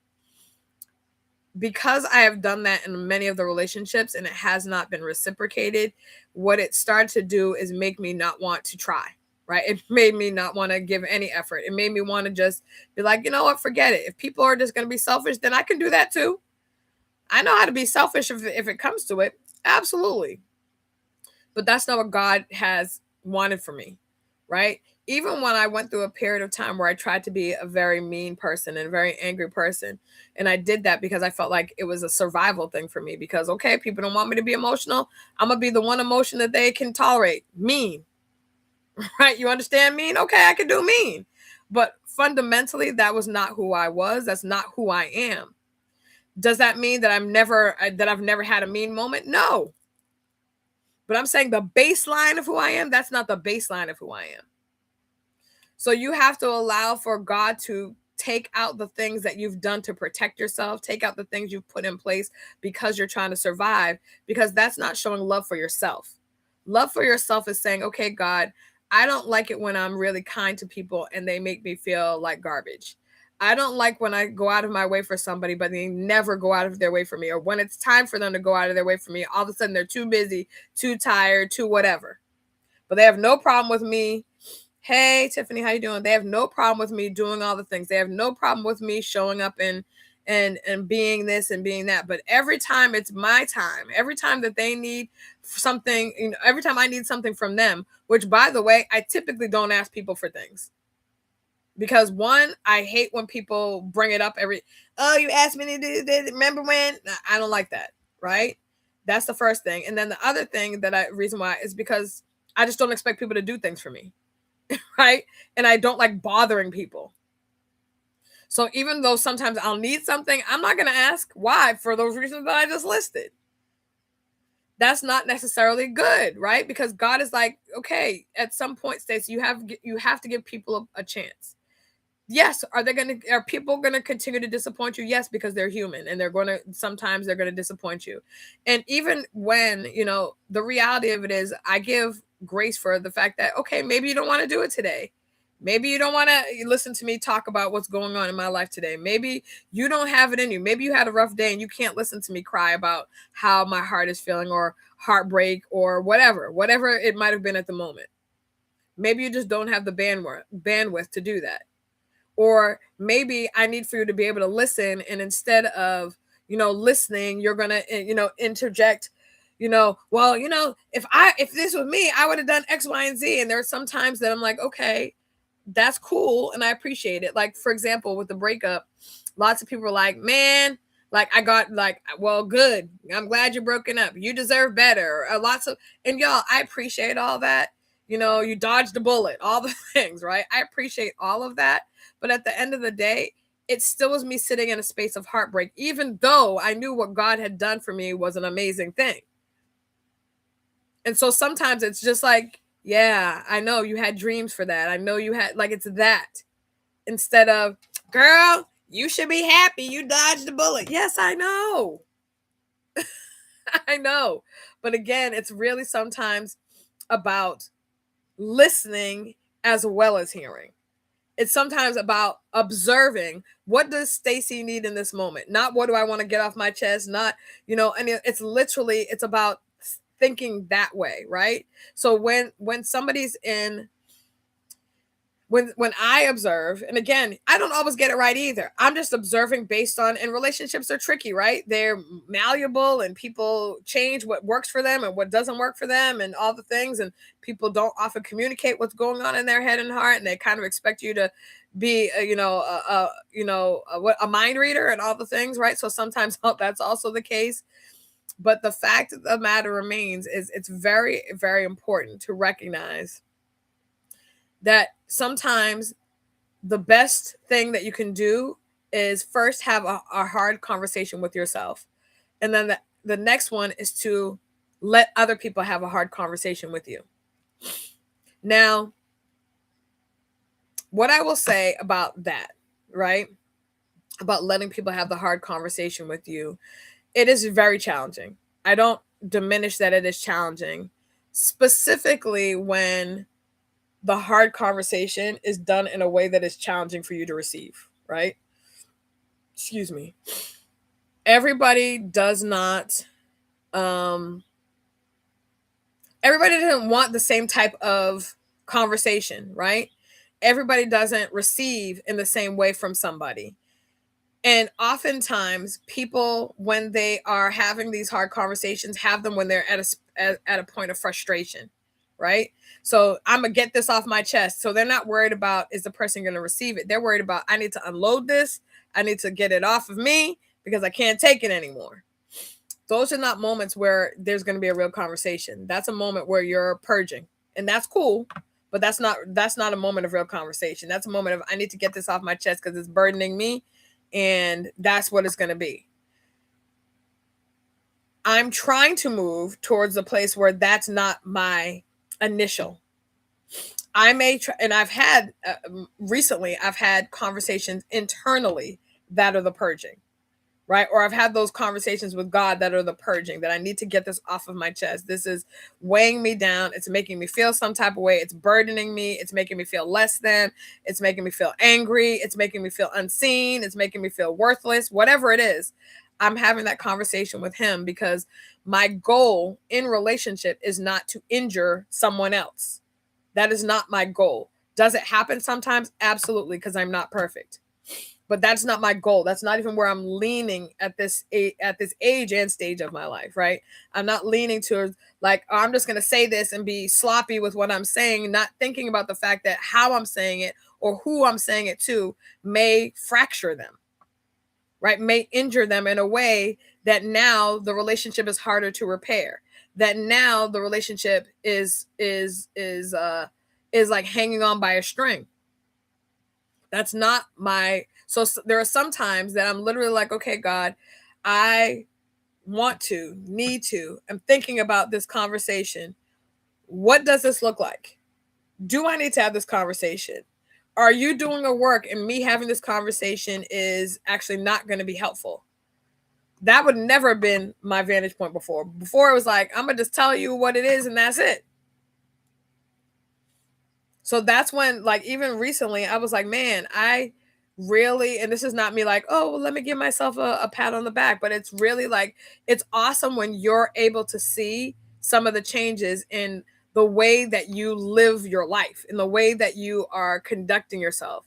Because I have done that in many of the relationships and it has not been reciprocated, what it started to do is make me not want to try, right? It made me not want to give any effort. It made me want to just be like, you know what, forget it. If people are just going to be selfish, then I can do that too. I know how to be selfish if it comes to it. Absolutely. But that's not what God has wanted for me, right? Even when I went through a period of time where I tried to be a very mean person and a very angry person, and I did that because I felt like it was a survival thing for me, because, okay, people don't want me to be emotional. I'm going to be the one emotion that they can tolerate. Mean, right? You understand mean? Okay, I can do mean. But fundamentally, that was not who I was. That's not who I am. Does that mean that I've never had a mean moment? No. But I'm saying the baseline of who I am, that's not the baseline of who I am. So you have to allow for God to take out the things that you've done to protect yourself, take out the things you've put in place because you're trying to survive, because that's not showing love for yourself. Love for yourself is saying, okay, God, I don't like it when I'm really kind to people and they make me feel like garbage. I don't like when I go out of my way for somebody, but they never go out of their way for me. Or when it's time for them to go out of their way for me, all of a sudden they're too busy, too tired, too whatever. But they have no problem with me. Hey, Tiffany, how you doing? They have no problem with me doing all the things. They have no problem with me showing up and being this and being that. But every time it's my time, every time that they need something, every time I need something from them, which, by the way, I typically don't ask people for things. Because one, I hate when people bring it up oh, you asked me to do this. Remember when? I don't like that, right? That's the first thing. And then the other thing reason why is because I just don't expect people to do things for me, right? And I don't like bothering people. So even though sometimes I'll need something, I'm not going to ask why, for those reasons that I just listed. that's not necessarily good, right? Because God is like, okay, at some point, Stacey, you have to give people a chance. Yes, are people gonna continue to disappoint you? Yes, because they're human and sometimes they're gonna disappoint you. And even when, the reality of it is, I give grace for the fact that, okay, maybe you don't want to do it today. Maybe you don't want to listen to me talk about what's going on in my life today. Maybe you don't have it in you. Maybe you had a rough day and you can't listen to me cry about how my heart is feeling, or heartbreak, or whatever it might have been at the moment. Maybe you just don't have the bandwidth to do that. Or maybe I need for you to be able to listen, and instead of, listening, you're going to, interject, well, if this was me, I would have done X, Y, and Z. And there are some times that I'm like, okay, that's cool and I appreciate it. Like, for example, with the breakup, lots of people are like, man, like, I got, like, well, good, I'm glad you're broken up, you deserve better, lots of, and y'all, I appreciate all that. You dodged the bullet, all the things, right? I appreciate all of that. But at the end of the day, it still was me sitting in a space of heartbreak, even though I knew what God had done for me was an amazing thing. And so sometimes it's just like, yeah, I know you had dreams for that. I know you had, like, it's that, instead of, girl, you should be happy you dodged the bullet. Yes, I know. I know. But again, it's really sometimes about listening as well as hearing. It's sometimes about observing, what does Stacey need in this moment? Not what do I want to get off my chest, not, and it's about thinking that way, right? So when somebody's in, when I observe, and again, I don't always get it right either. I'm just observing based on, and relationships are tricky, right? They're malleable and people change what works for them and what doesn't work for them and all the things. And people don't often communicate what's going on in their head and heart. And they kind of expect you to be, a mind reader and all the things, right? So sometimes that's also the case. But the fact of the matter remains is, it's very, very important to recognize that sometimes the best thing that you can do is first have a hard conversation with yourself. And then the next one is to let other people have a hard conversation with you. Now, what I will say about that, right? About letting people have the hard conversation with you, it is very challenging. I don't diminish that it is challenging, specifically when the hard conversation is done in a way that is challenging for you to receive, right? Excuse me. Everybody does not, everybody doesn't want the same type of conversation, right? Everybody doesn't receive in the same way from somebody. And oftentimes people, when they are having these hard conversations, have them when they're at a point of frustration, right? So I'm gonna get this off my chest. So they're not worried about, is the person going to receive it? They're worried about, I need to unload this. I need to get it off of me because I can't take it anymore. Those are not moments where there's going to be a real conversation. That's a moment where you're purging, and that's cool. But that's not a moment of real conversation. That's a moment of, I need to get this off my chest because it's burdening me, and that's what it's going to be. I'm trying to move towards a place where that's not my initial. I may try, and I've had recently, I've had conversations internally that are the purging, right? Or I've had those conversations with God that are the purging, that I need to get this off of my chest. This is weighing me down. It's making me feel some type of way. It's burdening me. It's making me feel less than. It's making me feel angry. It's making me feel unseen. It's making me feel worthless. Whatever it is, I'm having that conversation with him, because my goal in relationship is not to injure someone else. That is not my goal. Does it happen sometimes? Absolutely, because I'm not perfect. But that's not my goal. That's not even where I'm leaning at this age and stage of my life, right? I'm not leaning to, like, oh, I'm just going to say this and be sloppy with what I'm saying, not thinking about the fact that how I'm saying it or who I'm saying it to may fracture them, right? May injure them in a way that now the relationship is harder to repair. That now the relationship is like hanging on by a string. That's not my, so there are some times that I'm literally like, okay, God, I want to, need to, am thinking about this conversation. What does this look like? Do I need to have this conversation? Are you doing a work and me having this conversation is actually not going to be helpful? That would never have been my vantage point before. Before it was like, I'm going to just tell you what it is and that's it. So that's when, like, even recently, I was like, man, I really, and this is not me like, oh, well, let me give myself a pat on the back, but it's really like, it's awesome when you're able to see some of the changes in the way that you live your life, in the way that you are conducting yourself.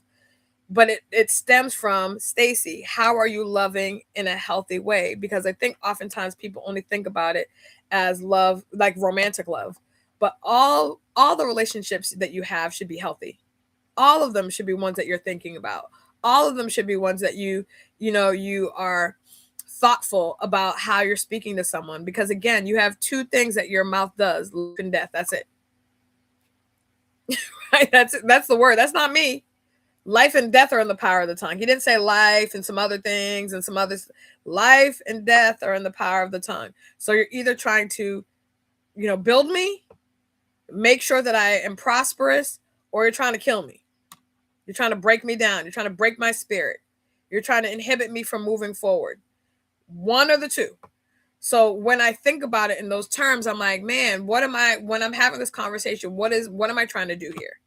But it stems from, Stacy, how are you loving in a healthy way? Because I think oftentimes people only think about it as love, like romantic love, but all the relationships that you have should be healthy. All of them should be ones that you're thinking about. All of them should be ones that you are thoughtful about how you're speaking to someone, because again, you have two things that your mouth does: life and death. That's it. Right? That's the word. That's not me. Life and death are in the power of the tongue. He didn't say life and some other things and some others. Life and death are in the power of the tongue. So you're either trying to, build me, make sure that I am prosperous, or you're trying to kill me. You're trying to break me down. You're trying to break my spirit. You're trying to inhibit me from moving forward. One or the two. So when I think about it in those terms, I'm like, man, when I'm having this conversation, what am I trying to do here?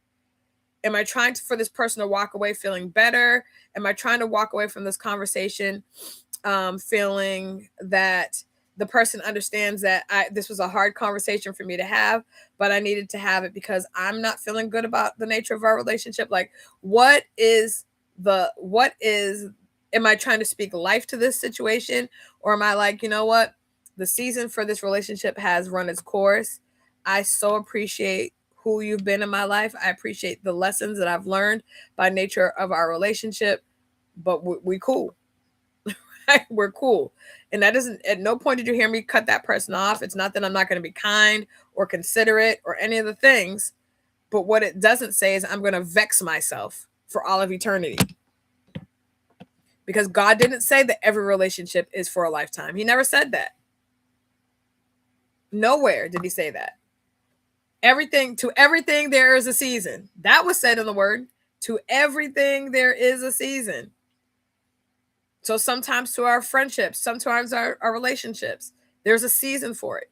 Am I trying for this person to walk away feeling better? Am I trying to walk away from this conversation feeling that the person understands that this was a hard conversation for me to have, but I needed to have it because I'm not feeling good about the nature of our relationship? Like, am I trying to speak life to this situation? Or am I like, you know what? The season for this relationship has run its course. I so appreciate who you've been in my life. I appreciate the lessons that I've learned by nature of our relationship, but we cool. We're cool. And that doesn't, at no point did you hear me cut that person off. It's not that I'm not going to be kind or considerate or any of the things, but what it doesn't say is I'm going to vex myself for all of eternity. Because God didn't say that every relationship is for a lifetime. He never said that. Nowhere did he say that. To everything there is a season. That was said in the word. To everything there is a season. So sometimes to our friendships, sometimes our relationships, there's a season for it.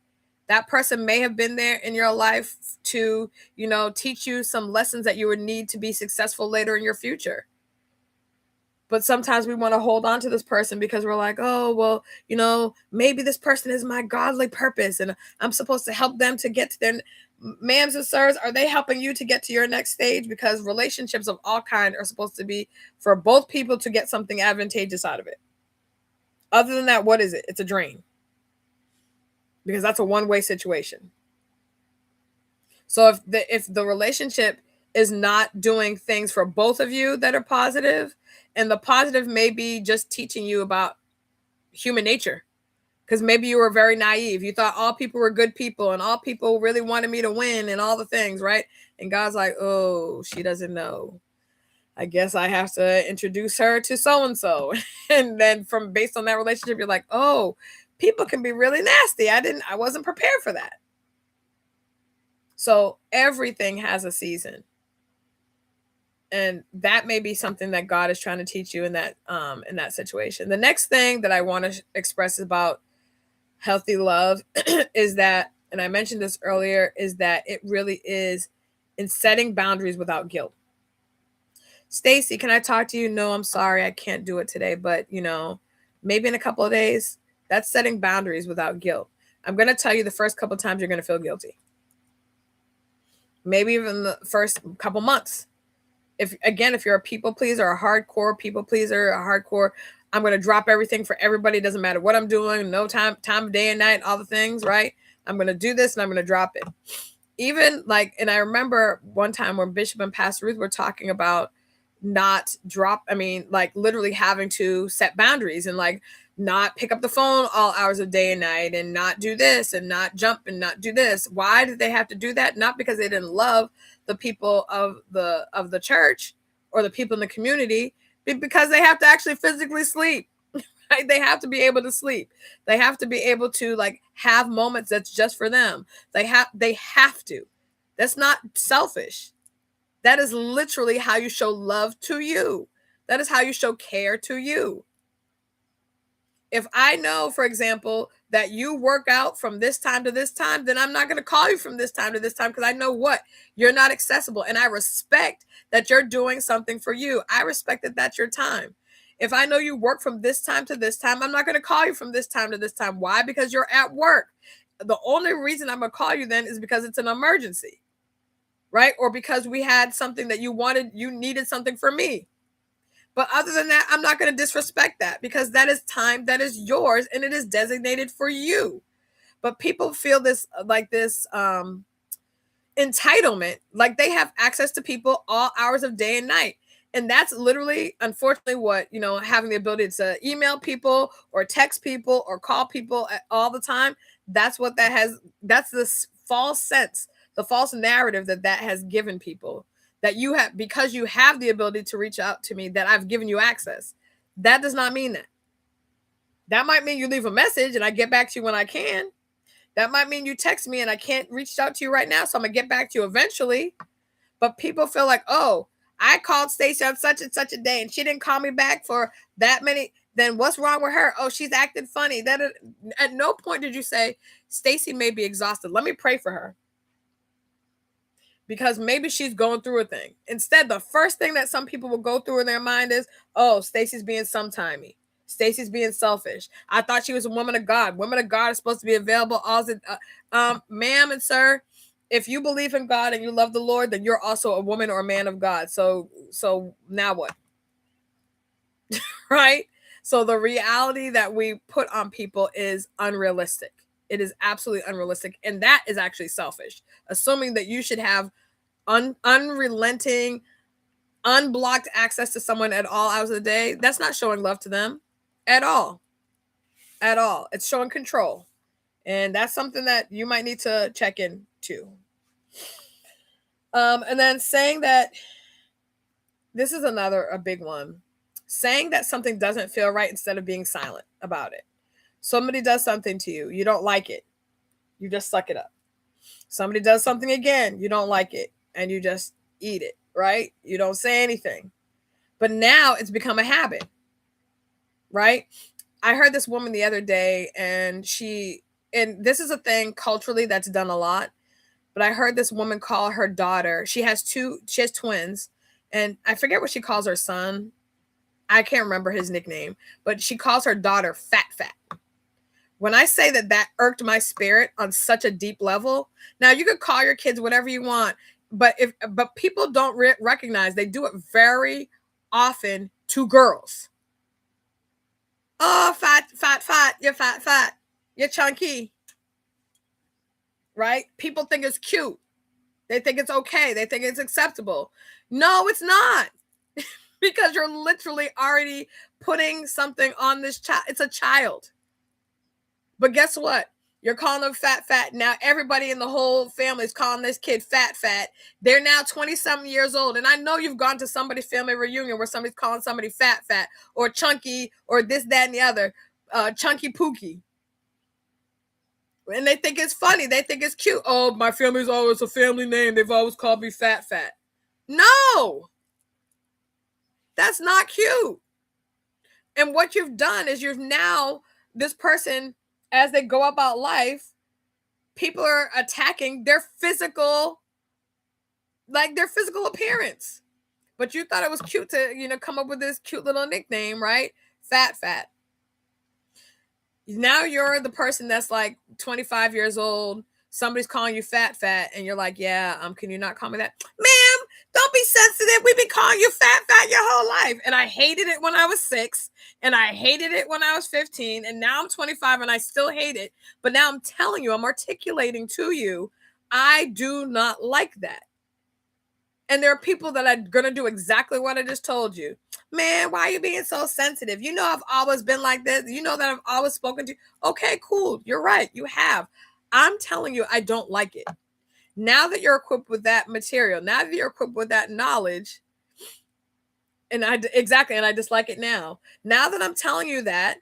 That person may have been there in your life to, teach you some lessons that you would need to be successful later in your future. But sometimes we want to hold on to this person because we're like, oh, well, maybe this person is my godly purpose and I'm supposed to help them to get to their, ma'ams and sirs, are they helping you to get to your next stage? Because relationships of all kinds are supposed to be for both people to get something advantageous out of it. Other than that, what is it? It's a drain. Because that's a one-way situation. So if the relationship is not doing things for both of you that are positive, and the positive may be just teaching you about human nature, because maybe you were very naive. You thought all people were good people and all people really wanted me to win and all the things, right? And God's like, oh, she doesn't know. I guess I have to introduce her to so-and-so. And then based on that relationship, you're like, oh, people can be really nasty. I wasn't prepared for that. So everything has a season. And that may be something that God is trying to teach you in that situation. The next thing that I want to express about healthy love is that, and I mentioned this earlier, is that it really is in setting boundaries without guilt. Stacy, can I talk to you? No, I'm sorry, I can't do it today, but maybe in a couple of days. That's setting boundaries without guilt. I'm going to tell you the first couple of times you're going to feel guilty. Maybe even the first couple months. If you're a people pleaser, a hardcore people pleaser, I'm going to drop everything for everybody. It doesn't matter what I'm doing, no time of day and night, all the things, right? I'm going to do this and I'm going to drop it. Even and I remember one time when Bishop and Pastor Ruth were talking about literally having to set boundaries and not pick up the phone all hours of day and night and not do this and not jump and not do this. Why did they have to do that? Not because they didn't love the people of the church or the people in the community, but because they have to actually physically sleep. right? They have to be able to sleep. They have to be able to like have moments that's just for them. They have to. That's not selfish. That is literally how you show love to you. That is how you show care to you. If I know, for example, that you work out from this time to this time, then I'm not going to call you from this time to this time because I know what? You're not accessible. And I respect that you're doing something for you. I respect that that's your time. If I know you work from this time to this time, I'm not going to call you from this time to this time. Why? Because you're at work. The only reason I'm going to call you then is because it's an emergency, right? Or because we had something that you needed something from me. But other than that, I'm not going to disrespect that because that is time that is yours and it is designated for you. But people feel this like this entitlement, like they have access to people all hours of day and night. And that's literally, unfortunately, what, having the ability to email people or text people or call people all the time. That's this false sense, the false narrative that has given people that you have, because you have the ability to reach out to me, that I've given you access. That does not mean that. That might mean you leave a message and I get back to you when I can. That might mean you text me and I can't reach out to you right now, so I'm going to get back to you eventually. But people feel like, oh, I called Stacey on such and such a day and she didn't call me back for that many. Then what's wrong with her? Oh, she's acting funny. That at no point did you say, Stacey may be exhausted. Let me pray for her, because maybe she's going through a thing. Instead, the first thing that some people will go through in their mind is, oh, Stacey's being sometimey. Stacey's being selfish. I thought she was a woman of God. Women of God are supposed to be available. Ma'am and sir, if you believe in God and you love the Lord, then you're also a woman or a man of God. So now what? Right? So the reality that we put on people is unrealistic. It is absolutely unrealistic. And that is actually selfish. Assuming that you should have unrelenting, unblocked access to someone at all hours of the day, that's not showing love to them at all. At all. It's showing control. And that's something that you might need to check into. And then saying that, this is a big one. Saying that something doesn't feel right instead of being silent about it. Somebody does something to you, you don't like it, you just suck it up. Somebody does something again, you don't like it, and you just eat it, right? You don't say anything. But now it's become a habit, right? I heard this woman the other day, and this is a thing culturally that's done a lot, but I heard this woman call her daughter. She has twins, and I forget what she calls her son. I can't remember his nickname, but she calls her daughter fat. When I say that irked my spirit on such a deep level. Now you could call your kids whatever you want, but people don't recognize they do it very often to girls. Oh, fat, you're fat, you're chunky, right? People think it's cute. They think it's okay. They think it's acceptable. No, it's not. Because you're literally already putting something on this child. It's a child. But guess what? You're calling them fat. Now everybody in the whole family is calling this kid fat. They're now 20-something years old. And I know you've gone to somebody's family reunion where somebody's calling somebody fat or chunky or this, that, and the other. Chunky Pookie. And they think it's funny. They think it's cute. Oh, my family's always a family name. They've always called me fat. No! That's not cute. And what you've done is you've now, this person, as they go about life, people are attacking their physical appearance. But you thought it was cute to, come up with this cute little nickname, right? Fat. Now you're the person that's like 25 years old. Somebody's calling you fat, and you're like, yeah, can you not call me that? Ma'am, don't be sensitive. We've been calling you fat your whole life. And I hated it when I was 6, and I hated it when I was 15, and now I'm 25 and I still hate it. But now I'm telling you, I'm articulating to you, I do not like that. And there are people that are going to do exactly what I just told you. Man, why are you being so sensitive? You know I've always been like this. You know that I've always spoken to you. Okay, cool. You're right. You have. I'm telling you, I don't like it. Now that you're equipped with that material, now that you're equipped with that knowledge, and I dislike it now. Now that I'm telling you that,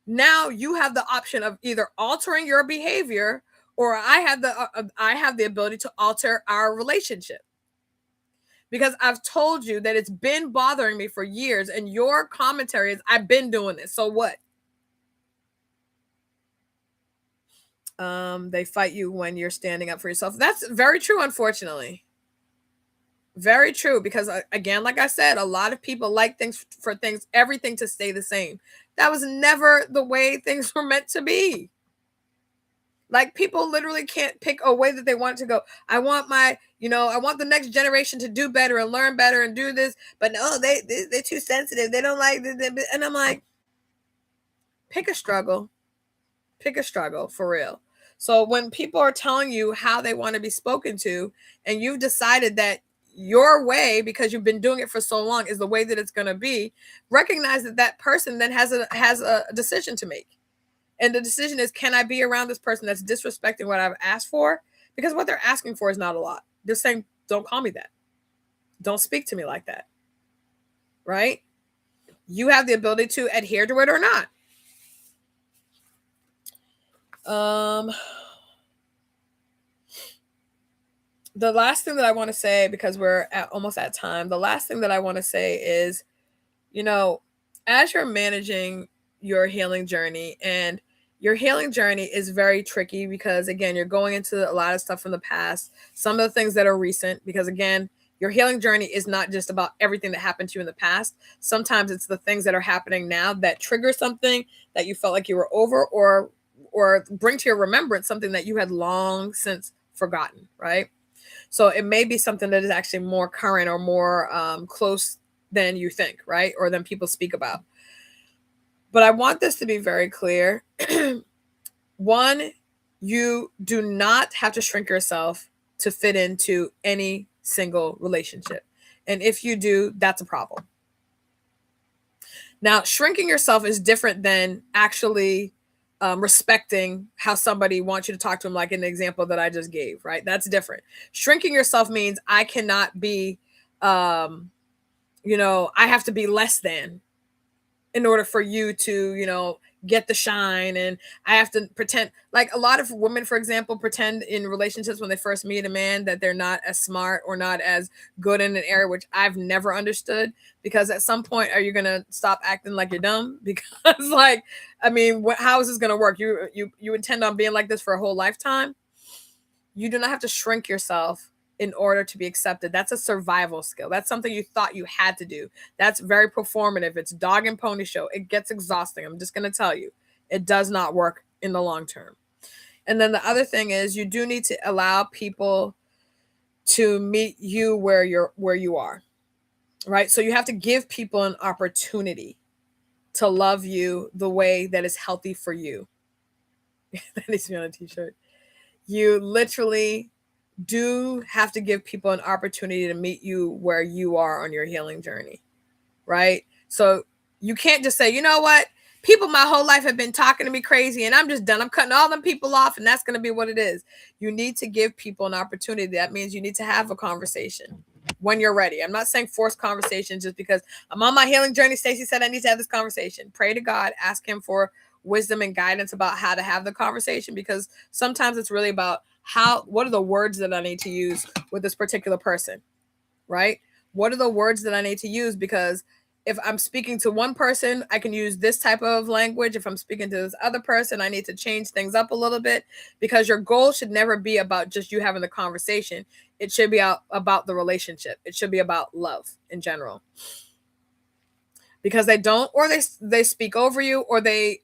Now you have the option of either altering your behavior, or I have the ability to alter our relationship. Because I've told you that it's been bothering me for years, and your commentary is, I've been doing this, so what? They fight you when you're standing up for yourself. That's very true, unfortunately. Very true, because again, like I said, a lot of people like everything to stay the same. That was never the way things were meant to be. Like, people literally can't pick a way that they want to go. I want I want the next generation to do better and learn better and do this, but no, they're too sensitive. They don't like this. And I'm like, pick a struggle. Pick a struggle for real. So when people are telling you how they want to be spoken to, and you've decided that your way, because you've been doing it for so long, is the way that it's going to be, recognize that that person then has a decision to make. And the decision is, can I be around this person that's disrespecting what I've asked for? Because what they're asking for is not a lot. They're saying, don't call me that. Don't speak to me like that. Right? You have the ability to adhere to it or not. The last thing that I want to say, because we're almost at time, the last thing that I want to say is, as you're managing your healing journey, and your healing journey is very tricky because, again, you're going into a lot of stuff from the past, some of the things that are recent, because, again, your healing journey is not just about everything that happened to you in the past. Sometimes it's the things that are happening now that trigger something that you felt like you were over, or bring to your remembrance something that you had long since forgotten, right? So it may be something that is actually more current or more close than you think, right? Or than people speak about. But I want this to be very clear. One, you do not have to shrink yourself to fit into any single relationship. And if you do, that's a problem. Now, shrinking yourself is different than actually respecting how somebody wants you to talk to them, like in the example that I just gave, right? That's different. Shrinking yourself means I cannot be, I have to be less than in order for you to, get the shine. And I have to pretend, like a lot of women, for example, pretend in relationships when they first meet a man that they're not as smart or not as good in an area, which I've never understood. Because at some point, are you going to stop acting like you're dumb? Because, like, I mean, how is this going to work? You intend on being like this for a whole lifetime? You do not have to shrink yourself in order to be accepted. That's a survival skill. That's something you thought you had to do. That's very performative. It's dog and pony show. It gets exhausting. I'm just going to tell you, it does not work in the long term. And then the other thing is, you do need to allow people to meet you where you are, right? So you have to give people an opportunity to love you the way that is healthy for you. That needs to be on a t-shirt. You literally do have to give people an opportunity to meet you where you are on your healing journey, right? So you can't just say, you know what? People my whole life have been talking to me crazy and I'm just done. I'm cutting all them people off and that's going to be what it is. You need to give people an opportunity. That means you need to have a conversation when you're ready. I'm not saying force conversations just because I'm on my healing journey. Stacey said I need to have this conversation. Pray to God, ask him for wisdom and guidance about how to have the conversation, because sometimes it's really about what are the words that I need to use with this particular person, right? What are the words that I need to use? Because if I'm speaking to one person, I can use this type of language. If I'm speaking to this other person, I need to change things up a little bit, because your goal should never be about just you having the conversation. It should be about the relationship. It should be about love in general. Because they don't, or they speak over you, or they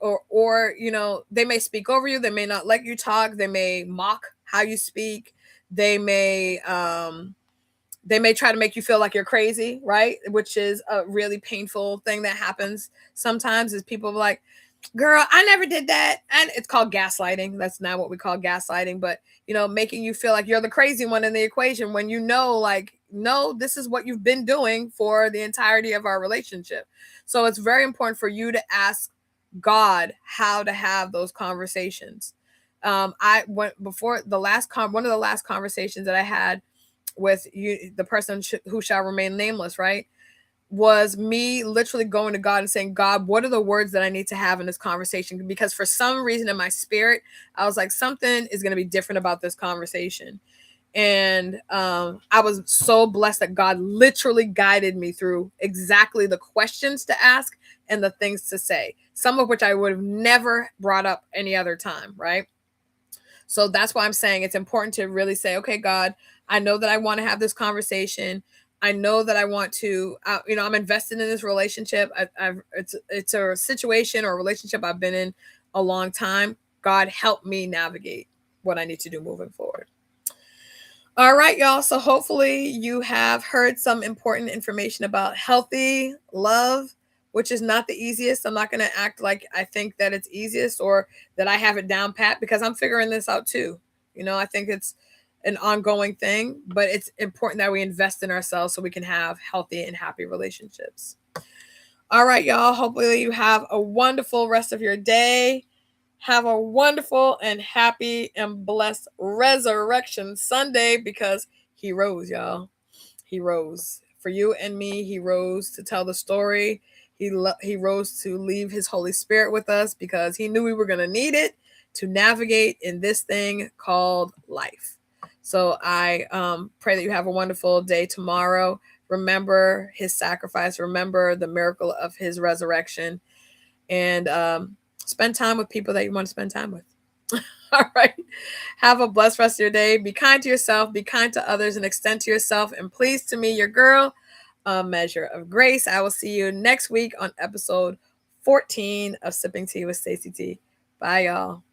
may speak over you. They may not let you talk. They may mock how you speak. They may try to make you feel like you're crazy, right? Which is a really painful thing that happens sometimes, is people are like, girl, I never did that. And it's called gaslighting. That's not what we call gaslighting, but making you feel like you're the crazy one in the equation, when like, no, this is what you've been doing for the entirety of our relationship. So it's very important for you to ask God how to have those conversations. I went before one of the last conversations that I had with you, the person who shall remain nameless, right? was me literally going to God and saying, God, what are the words that I need to have in this conversation? Because for some reason in my spirit, I was like, something is going to be different about this conversation. And I was so blessed that God literally guided me through exactly the questions to ask and the things to say, some of which I would have never brought up any other time, right? So that's why I'm saying it's important to really say, okay, God, I know that I want to have this conversation. I know that I want to, I'm invested in this relationship. It's a situation or a relationship I've been in a long time. God, help me navigate what I need to do moving forward. All right, y'all. So hopefully you have heard some important information about healthy love, which is not the easiest. I'm not going to act like I think that it's easiest or that I have it down pat, because I'm figuring this out too. I think it's an ongoing thing, but it's important that we invest in ourselves so we can have healthy and happy relationships. All right, y'all. Hopefully you have a wonderful rest of your day. Have a wonderful and happy and blessed Resurrection Sunday, because he rose, y'all. He rose. For you and me, he rose to tell the story. He rose to leave his Holy Spirit with us because he knew we were going to need it to navigate in this thing called life. So I pray that you have a wonderful day tomorrow. Remember his sacrifice. Remember the miracle of his resurrection. And spend time with people that you want to spend time with. All right. Have a blessed rest of your day. Be kind to yourself, be kind to others, and extend to yourself. And please, to me, your girl, a measure of grace. I will see you next week on episode 14 of Sipping Tea with Stacey T. Bye, y'all.